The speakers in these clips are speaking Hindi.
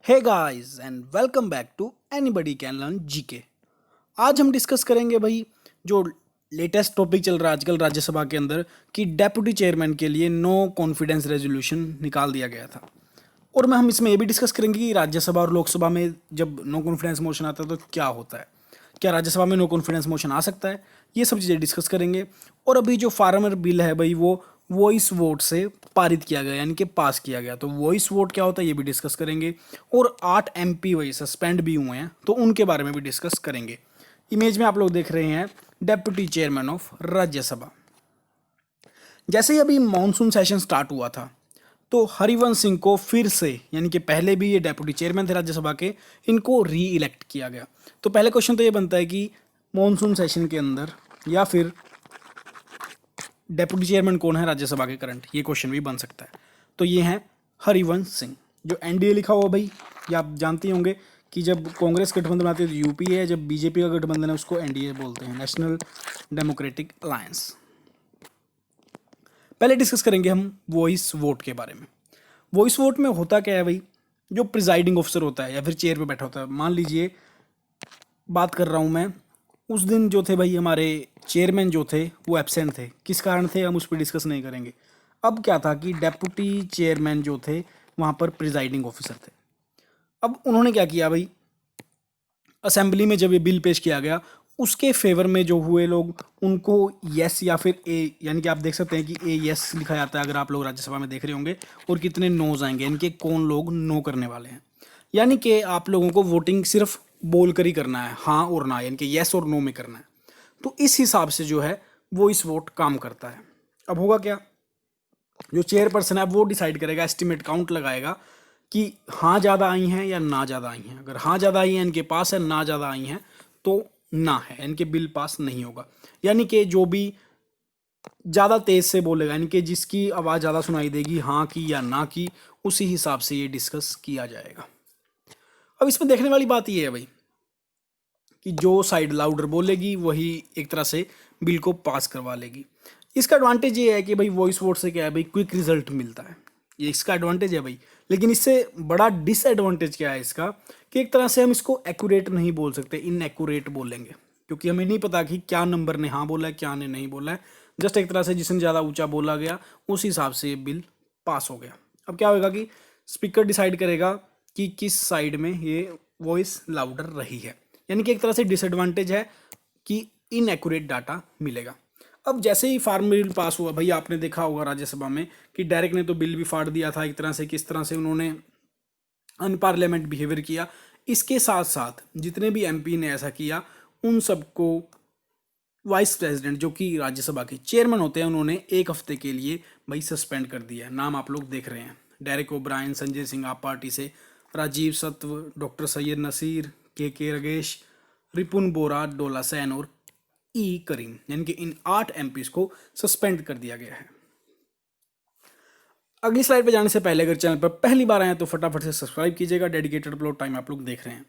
Hey guys and welcome back to anybody can learn GK. आज हम डिस्कस करेंगे भाई जो लेटेस्ट टॉपिक चल रहा है आजकल राज्यसभा के अंदर कि डेप्यूटी चेयरमैन के लिए नो कॉन्फिडेंस रेजोल्यूशन निकाल दिया गया था। और मैं हम इसमें ये भी डिस्कस करेंगे कि राज्यसभा और लोकसभा में जब नो कॉन्फिडेंस मोशन आता है तो क्या होता है, क्या राज्यसभा में नो कॉन्फिडेंस मोशन आ सकता है, ये सब चीज़ें डिस्कस करेंगे। और अभी जो फार्मर बिल है भाई वो वॉइस वोट से पारित किया गया यानी कि पास किया गया, तो वॉइस वोट क्या होता है ये भी डिस्कस करेंगे। और 8 एमपी वही सस्पेंड भी हुए हैं तो उनके बारे में भी डिस्कस करेंगे। इमेज में आप लोग देख रहे हैं डेप्यूटी चेयरमैन ऑफ राज्यसभा। जैसे ही अभी मानसून सेशन स्टार्ट हुआ था तो हरिवंश सिंह को फिर से, यानी कि पहले भी ये डेप्यूटी चेयरमैन थे राज्यसभा के, इनको री इलेक्ट किया गया। तो पहले क्वेश्चन तो ये बनता है कि मानसून सेशन के अंदर या फिर डेप्यूटी चेयरमैन कौन है राज्यसभा के करंट, ये क्वेश्चन भी बन सकता है। तो ये हैं हरिवंश सिंह। जो एनडीए लिखा हुआ भाई ये आप जानते होंगे कि जब कांग्रेस गठबंधन बनाती है तो यूपीए है, जब बीजेपी का गठबंधन है उसको एनडीए बोलते हैं, नेशनल डेमोक्रेटिक अलायंस। पहले डिस्कस करेंगे हम वॉइस वोट के बारे में। वॉइस वोट में होता क्या है भाई, जो प्रिजाइडिंग ऑफिसर होता है या फिर चेयर पे बैठा होता है, मान लीजिए बात कर रहा हूँ मैं, उस दिन जो थे भाई हमारे चेयरमैन जो थे वो एब्सेंट थे, किस कारण थे हम उस पर डिस्कस नहीं करेंगे। अब क्या था कि डेप्यूटी चेयरमैन जो थे वहाँ पर प्रिजाइडिंग ऑफिसर थे। अब उन्होंने क्या किया भाई, असेंबली में जब ये बिल पेश किया गया उसके फेवर में जो हुए लोग उनको यस या फिर ए, यानी कि आप देख सकते हैं कि ए यस लिखा जाता है अगर आप लोग राज्यसभा में देख रहे होंगे, और कितने नोज आएंगे, यानी कि कौन लोग नो करने वाले हैं। यानी कि आप लोगों को वोटिंग सिर्फ बोल कर ही करना है, हाँ और ना, यानी कि यस और नो में करना है। तो इस हिसाब से जो है वो इस वोट काम करता है। अब होगा क्या, जो चेयरपर्सन है वो डिसाइड करेगा, एस्टिमेट काउंट लगाएगा कि हाँ ज़्यादा आई हैं या ना ज़्यादा आई हैं। अगर हाँ ज़्यादा आई हैं इनके पास है, ना ज़्यादा आई हैं तो ना है, इनके बिल पास नहीं होगा। यानी कि जो भी ज़्यादा तेज़ से बोलेगा, यानी कि जिसकी आवाज़ ज़्यादा सुनाई देगी हाँ की या ना की, उसी हिसाब से ये डिस्कस किया जाएगा। अब इसमें देखने वाली बात ये है भाई कि जो साइड लाउडर बोलेगी वही एक तरह से बिल को पास करवा लेगी। इसका एडवांटेज ये है कि भाई वॉइस वोट से क्या है भाई, क्विक रिजल्ट मिलता है, ये इसका एडवांटेज है भाई। लेकिन इससे बड़ा डिसएडवांटेज क्या है इसका, कि एक तरह से हम इसको एक्यूरेट नहीं बोल सकते, इनएक्यूरेट बोलेंगे, क्योंकि हमें नहीं पता कि क्या नंबर ने हाँ बोला है क्या ने नहीं बोला है। जस्ट एक तरह से जिसने ज़्यादा ऊंचा बोला गया उस हिसाब से ये बिल पास हो गया। अब क्या होगा कि स्पीकर डिसाइड करेगा कि किस साइड में ये वॉइस लाउडर रही है, यानी कि एक तरह से डिसएडवांटेज है कि इनएक्यूरेट डाटा मिलेगा। अब जैसे ही फार्म बिल पास हुआ भाई, आपने देखा होगा राज्यसभा में कि डायरेक्ट ने तो बिल भी फाड़ दिया था एक तरह से, किस तरह से उन्होंने अनपार्लियामेंट बिहेवियर किया। इसके साथ साथ जितने भी एमपी ने ऐसा किया उन सबको वाइस प्रेसिडेंट जो कि राज्यसभा के चेयरमैन होते हैं उन्होंने एक हफ्ते के लिए भाई सस्पेंड कर दिया है। नाम आप लोग देख रहे हैं, डेरेक ओब्रायन, संजय सिंह आप पार्टी से, राजीव सत्व, डॉक्टर सैयद नसीर, के रगेश, रिपुन बोरा, डोला सैन और ई करीम, यानी कि इन 8 एमपीज को सस्पेंड कर दिया गया है। अगली स्लाइड पे जाने से पहले अगर चैनल पर पहली बार आए तो फटाफट से सब्सक्राइब कीजिएगा। डेडिकेटेड अपलोड टाइम आप लोग देख रहे हैं।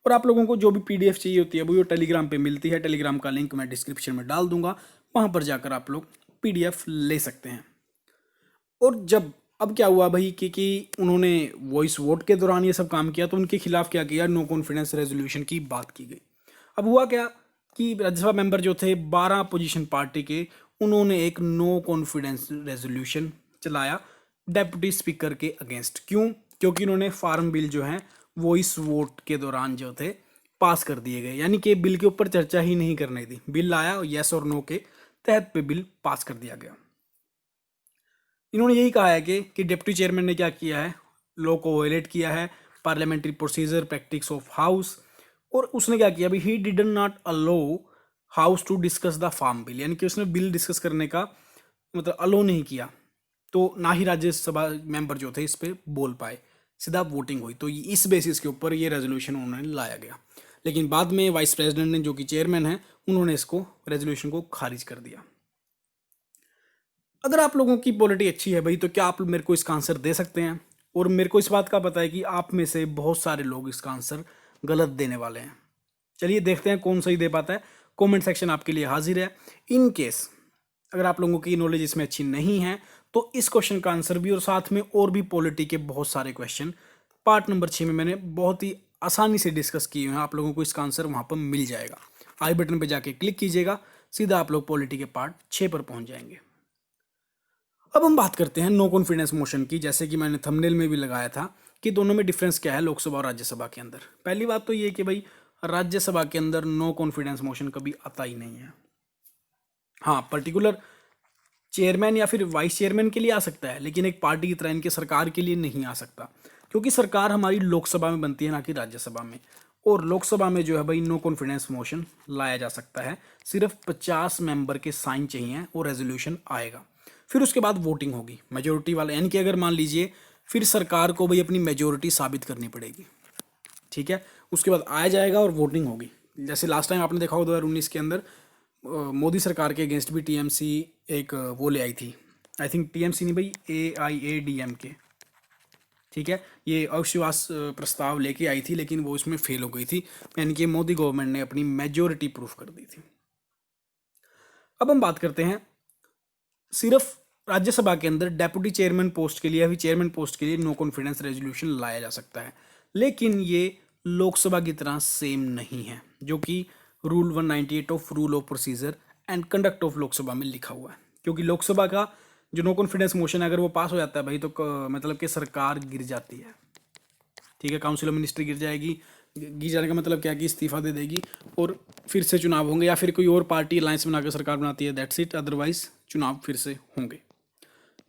और आप लोगों को जो भी पीडीएफ चाहिए होती है वो टेलीग्राम पे मिलती है, टेलीग्राम का लिंक मैं डिस्क्रिप्शन में डाल दूंगा, वहां पर जाकर आप लोग पीडीएफ ले सकते हैं। और जब अब क्या हुआ भाई कि उन्होंने वॉइस वोट के दौरान ये सब काम किया तो उनके खिलाफ क्या किया, नो कॉन्फिडेंस रेजोल्यूशन की बात की गई। अब हुआ क्या कि राज्यसभा मेंबर जो थे 12 पोजीशन पार्टी के, उन्होंने एक नो कॉन्फिडेंस रेजोल्यूशन चलाया डेप्यूटी स्पीकर के अगेंस्ट। क्यों? क्योंकि उन्होंने फार्म बिल जो है वॉइस वोट के दौरान जो थे पास कर दिए गए, यानी कि बिल के ऊपर चर्चा ही नहीं करनी थी, बिल आया और यस और नो के तहत पे बिल पास कर दिया गया। इन्होंने यही कहा है कि डिप्टी चेयरमैन ने क्या किया है, लॉ को वायलेट किया है, parliamentary procedure practice of house. और उसने क्या किया भाई, he did not allow house to discuss the farm bill, यानी कि उसने बिल डिस्कस करने का मतलब अलो नहीं किया, तो ना ही राज्यसभा मेंबर जो थे इस पर बोल पाए, सीधा वोटिंग हुई। तो इस बेसिस के ऊपर ये रेजोल्यूशन उन्होंने लाया गया। लेकिन बाद में वाइस प्रेसिडेंट ने, जो कि चेयरमैन है, उन्होंने इसको रेजोल्यूशन को खारिज कर दिया। अगर आप लोगों की पॉलिटी अच्छी है भाई तो क्या आप मेरे को इसका आंसर दे सकते हैं? और मेरे को इस बात का पता है कि आप में से बहुत सारे लोग इसका आंसर गलत देने वाले हैं। चलिए देखते हैं कौन सही दे पाता है। कमेंट सेक्शन आपके लिए हाजिर है। इन केस अगर आप लोगों की नॉलेज इसमें अच्छी नहीं है तो इस क्वेश्चन का आंसर भी और साथ में और भी पॉलिटी के बहुत सारे क्वेश्चन पार्ट नंबर 6 में मैंने बहुत ही आसानी से डिस्कस किए हैं, आप लोगों को इसका आंसर वहाँ पर मिल जाएगा। आई बटन पे जाके क्लिक कीजिएगा, सीधा आप लोग पॉलिटी के पार्ट 6 पर पहुँच जाएंगे। अब हम बात करते हैं नो कॉन्फिडेंस मोशन की। जैसे कि मैंने थंबनेल में भी लगाया था कि दोनों में डिफरेंस क्या है लोकसभा और राज्यसभा के अंदर। पहली बात तो ये कि भाई राज्यसभा के अंदर नो कॉन्फिडेंस मोशन कभी आता ही नहीं है। हाँ, पर्टिकुलर चेयरमैन या फिर वाइस चेयरमैन के लिए आ सकता है, लेकिन एक पार्टी की तरह इनके सरकार के लिए नहीं आ सकता, क्योंकि सरकार हमारी लोकसभा में बनती है, ना कि राज्यसभा में। और लोकसभा में जो है भाई नो कॉन्फिडेंस मोशन लाया जा सकता है, सिर्फ 50 मेंबर के साइन चाहिए और रेजोल्यूशन आएगा। फिर उसके बाद वोटिंग होगी मेजोरिटी वाला, यानी कि अगर मान लीजिए फिर सरकार को भाई अपनी मेजोरिटी साबित करनी पड़ेगी, ठीक है। उसके बाद आया जाएगा और वोटिंग होगी। जैसे लास्ट टाइम आपने देखा हो 2019 के अंदर मोदी सरकार के अगेंस्ट भी टीएमसी एक वो ले आई थी, आई थिंक टीएमसी नहीं भाई, AIADMK, ठीक है। ये अविश्वास प्रस्ताव लेके आई थी, लेकिन वो इसमें फेल हो गई थी, यानी कि मोदी गवर्नमेंट ने अपनी मेजोरिटी प्रूफ कर दी थी। अब हम बात करते हैं सिर्फ राज्यसभा के अंदर डेप्यूटी चेयरमैन पोस्ट के लिए या फिर चेयरमैन पोस्ट के लिए नो कॉन्फिडेंस रेजोल्यूशन लाया जा सकता है, लेकिन ये लोकसभा की तरह सेम नहीं है, जो कि rule 198 of rule of procedure and conduct of Lok Sabha में लिखा हुआ है। क्योंकि लोकसभा का जो नो कॉन्फिडेंस मोशन है, अगर वो पास हो जाता है भाई, तो मतलब कि सरकार गिर जाती है, ठीक है। काउंसिल ऑफ मिनिस्ट्री गिर जाएगी। गिर जाने का मतलब क्या है कि इस्तीफा दे देगी और फिर से चुनाव होंगे, या फिर कोई और पार्टी अलायंस बनाकर सरकार बनाती है, दैट्स इट। अदरवाइज चुनाव फिर से होंगे,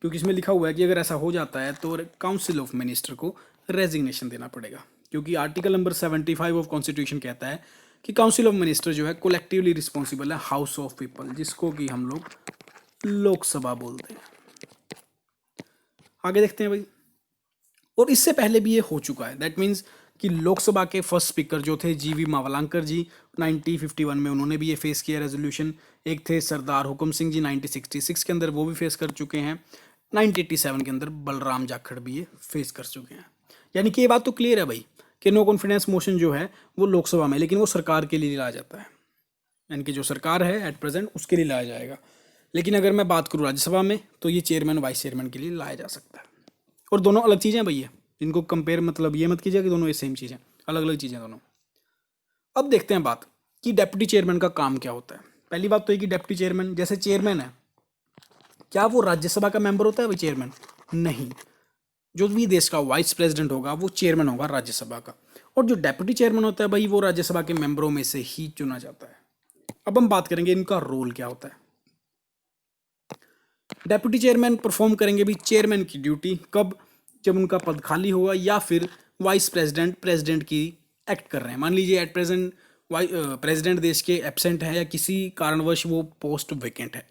क्योंकि इसमें लिखा हुआ है कि अगर ऐसा हो जाता है तो काउंसिल ऑफ मिनिस्टर को रेजिग्नेशन देना पड़ेगा, क्योंकि आर्टिकल नंबर 75 ऑफ कॉन्स्टिट्यूशन कहता है कि काउंसिल ऑफ मिनिस्टर जो है कोलेक्टिवली रिस्पॉन्सिबल है हाउस ऑफ पीपल, जिसको कि हम लोग लोकसभा बोलते हैं। आगे देखते हैं भाई। और इससे पहले भी ये हो चुका है, दैट मीन्स कि लोकसभा के फर्स्ट स्पीकर जो थे GV मावलांकर जी, 1951 में उन्होंने भी ये फेस किया रेजोल्यूशन। एक थे सरदार हुकुम सिंह जी 1966 के अंदर, वो भी फेस कर चुके हैं। 1987 के अंदर बलराम जाखड़ भी ये फेस कर चुके हैं। यानी कि ये बात तो क्लियर है भाई कि नो कॉन्फिडेंस मोशन जो है वो लोकसभा में, लेकिन वो सरकार के लिए लाया जाता है, यानी कि जो सरकार है एट प्रेजेंट उसके लिए लाया जाएगा। लेकिन अगर मैं बात करूँ राज्यसभा में, तो ये चेयरमैन वाइस चेयरमैन के लिए लाया जा सकता है। और दोनों अलग चीज़ें हैं भैया, इनको कंपेयर मतलब ये मत कीजिए कि दोनों ये सेम चीज़ हैं, अलग अलग चीज़ें दोनों। अब देखते हैं बात कि डेप्यूटी चेयरमैन का काम क्या होता है। पहली बात तो ये कि डेप्यूटी चेयरमैन जैसे चेयरमैन है, क्या वो राज्यसभा का मेंबर होता है भाई चेयरमैन? नहीं। जो भी देश का वाइस प्रेसिडेंट होगा वो चेयरमैन होगा राज्यसभा का, और जो डेप्यूटी चेयरमैन होता है भाई वो राज्यसभा के मेंबरों में से ही चुना जाता है। अब हम बात करेंगे इनका रोल क्या होता है। डेप्यूटी चेयरमैन परफॉर्म करेंगे भी चेयरमैन की ड्यूटी, कब? जब उनका पद खाली होगा या फिर वाइस प्रेसिडेंट प्रेसिडेंट की एक्ट कर रहे हैं। मान लीजिए एट प्रेजेंट प्रेसिडेंट देश के एब्सेंट है या किसी कारणवश वो पोस्ट वेकेंट है,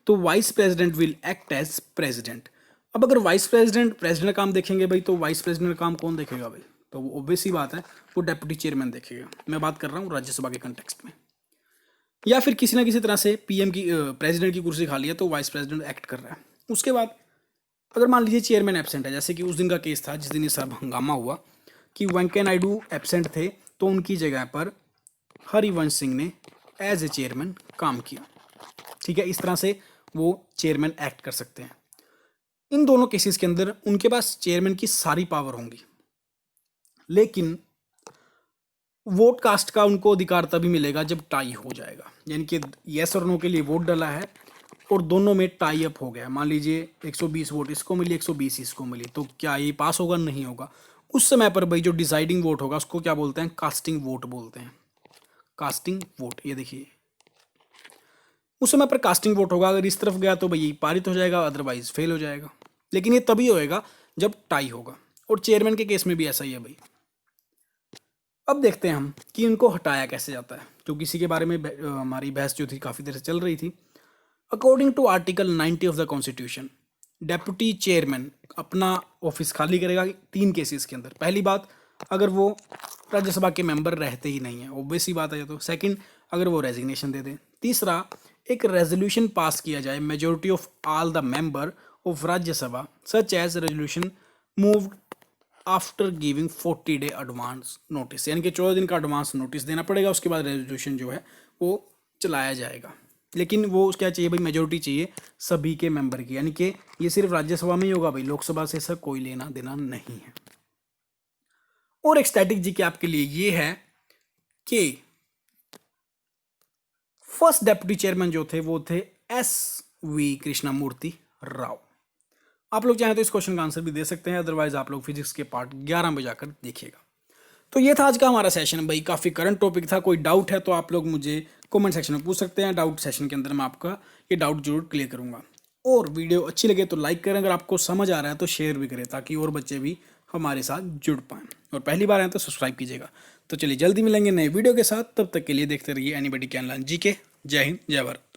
तो vice president will act as president. अब अगर वाइस प्रेसिडेंट प्रेसिडेंट काम देखेंगे भाई, तो वाइस प्रेसिडेंट काम कौन देखेगा भाई? तो वो ऑब्वियस ही बात है, वो डेप्यूटी चेयरमैन देखेगा। मैं बात कर रहा हूँ राज्यसभा के कंटेक्स्ट में। या फिर किसी ना किसी तरह से PM की प्रेसिडेंट की कुर्सी खाली है तो वाइस प्रेसिडेंट एक्ट कर रहा है। उसके बाद अगर मान लीजिए चेयरमैन एब्सेंट है, जैसे कि उस दिन का केस था जिस दिन ये सब हंगामा हुआ कि वेंकैया नायडू एब्सेंट थे, तो उनकी जगह पर हरिवंश सिंह ने एज ए चेयरमैन काम किया, ठीक है। इस तरह से वो चेयरमैन एक्ट कर सकते हैं। इन दोनों केसेस के अंदर उनके पास चेयरमैन की सारी पावर होंगी, लेकिन वोट कास्ट का उनको अधिकार तभी मिलेगा जब टाई हो जाएगा, यानी कि येस और नो के लिए वोट डाला है और दोनों में टाई अप हो गया। मान लीजिए 120 वोट इसको मिली, 120 इसको मिली, तो क्या ये पास होगा? नहीं होगा। उस समय पर भाई जो डिसाइडिंग वोट होगा उसको क्या बोलते हैं? कास्टिंग वोट बोलते हैं। कास्टिंग वोट, ये देखिए उस समय पर कास्टिंग वोट होगा। अगर इस तरफ गया तो भाई पारित हो जाएगा, अदरवाइज फेल हो जाएगा। लेकिन ये तभी होएगा जब टाई होगा, और चेयरमैन के केस में भी ऐसा ही है भाई। अब देखते हैं हम कि इनको हटाया कैसे जाता है, क्योंकि इसी के बारे में हमारी बहस जो थी काफ़ी देर से चल रही थी। According to article 90 of the constitution, deputy chairman अपना ऑफिस खाली करेगा 3 केसेस के अंदर। पहली बात, अगर वो राज्यसभा के मेंबर रहते ही नहीं है, ऑब्वियस ही बात है। तो सेकंड, अगर वो रेजिग्नेशन दे दें। तीसरा, एक रेजोल्यूशन पास किया जाए majority of all the member of Rajya Sabha, such as resolution moved after giving 40 day advance notice, यानी कि 14 दिन का एडवांस नोटिस देना पड़ेगा। उसके बाद रेजोल्यूशन जो है वो चलाया जाएगा। लेकिन वो क्या चाहिए भाई? मेजोरिटी चाहिए सभी के मेंबर की, यानी कि ये सिर्फ राज्यसभा में ही होगा भाई, लोकसभा से इसका कोई लेना देना नहीं है। और एक स्टैटिक जीके आपके लिए ये है कि फर्स्ट डेप्यूटी चेयरमैन जो थे वो थे एस वी कृष्णमूर्ति राव। आप लोग चाहें तो इस क्वेश्चन का आंसर भी दे सकते हैं, अदरवाइज आप लोग फिजिक्स के पार्ट 11 में जाकर देखिएगा। तो ये था आज का हमारा सेशन भाई, काफ़ी करंट टॉपिक था। कोई डाउट है तो आप लोग मुझे कमेंट सेक्शन में पूछ सकते हैं, डाउट सेशन के अंदर मैं आपका ये डाउट जरूर क्लियर करूंगा। और वीडियो अच्छी लगे तो लाइक करें, अगर आपको समझ आ रहा है तो शेयर भी करें ताकि और बच्चे भी हमारे साथ जुड़ पाएँ। और पहली बार आए तो सब्सक्राइब कीजिएगा। तो चलिए जल्दी मिलेंगे नए वीडियो के साथ, तब तक के लिए देखते रहिए एनीबॉडी कैन लर्न जीके। जय हिंद, जय भारत।